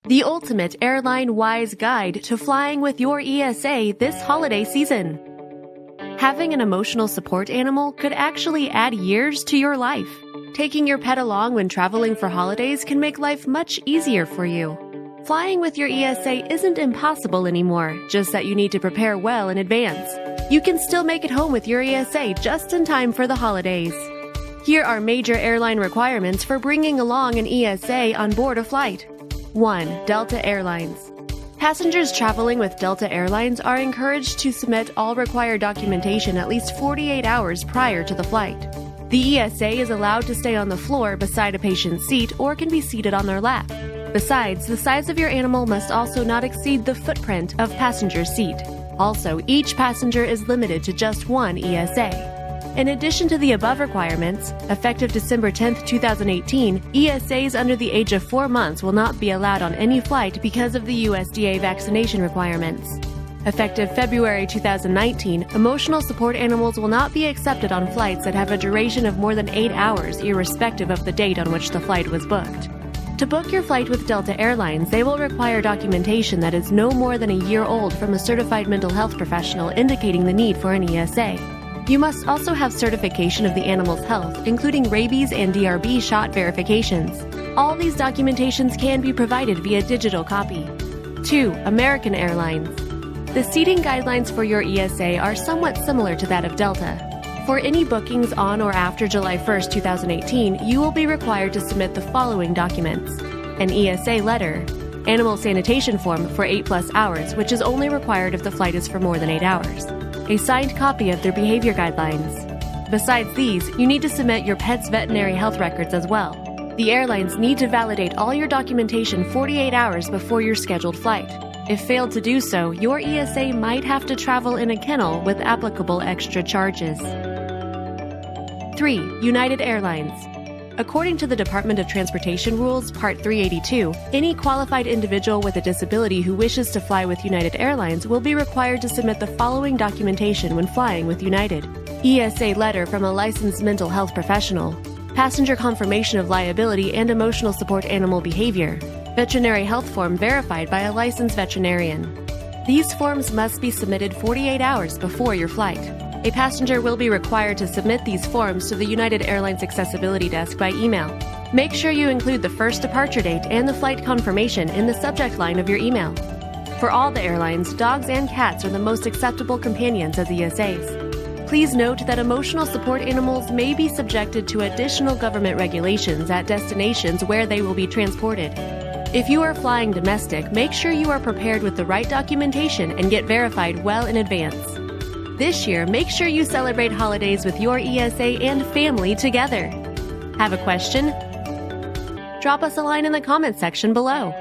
the ultimate airline-wise guide to flying with your ESA this holiday season. Having an emotional support animal could actually add years to your life. Taking your pet along when traveling for holidays can make life much easier for you. Flying with your ESA isn't impossible anymore, just that you need to prepare well in advance. You can still make it home with your ESA just in time for the holidays. Here are major airline requirements for bringing along an ESA on board a flight. 1. Delta Airlines. Passengers traveling with Delta Airlines are encouraged to submit all required documentation at least 48 hours prior to the flight. The ESA is allowed to stay on the floor beside a patient's seat or can be seated on their lap. Besides, the size of your animal must also not exceed the footprint of passenger's seat. Also, each passenger is limited to just one ESA. In addition to the above requirements, effective December 10, 2018, ESAs under the age of 4 months will not be allowed on any flight because of the USDA vaccination requirements. Effective February 2019, emotional support animals will not be accepted on flights that have a duration of more than 8 hours, irrespective of the date on which the flight was booked. To book your flight with Delta Airlines, they will require documentation that is no more than a year old from a certified mental health professional indicating the need for an ESA. You must also have certification of the animal's health, including rabies and DRB shot verifications. All these documentations can be provided via digital copy. 2. American Airlines. The seating guidelines for your ESA are somewhat similar to that of Delta. For any bookings on or after July 1, 2018, you will be required to submit the following documents: an ESA letter, animal sanitation form for 8+ hours, which is only required if the flight is for more than 8 hours, a signed copy of their behavior guidelines. Besides these, you need to submit your pet's veterinary health records as well. The airlines need to validate all your documentation 48 hours before your scheduled flight. If failed to do so, your ESA might have to travel in a kennel with applicable extra charges. 3. United Airlines. According to the Department of Transportation Rules, Part 382, any qualified individual with a disability who wishes to fly with United Airlines will be required to submit the following documentation when flying with United: ESA letter from a licensed mental health professional, passenger confirmation of liability and emotional support animal behavior, veterinary health form verified by a licensed veterinarian. These forms must be submitted 48 hours before your flight. A passenger will be required to submit these forms to the United Airlines Accessibility Desk by email. Make sure you include the first departure date and the flight confirmation in the subject line of your email. For all the airlines, dogs and cats are the most acceptable companions as ESAs. Please note that emotional support animals may be subjected to additional government regulations at destinations where they will be transported. If you are flying domestic, make sure you are prepared with the right documentation and get verified well in advance. This year, make sure you celebrate holidays with your ESA and family together. Have a question? Drop us a line in the comments section below.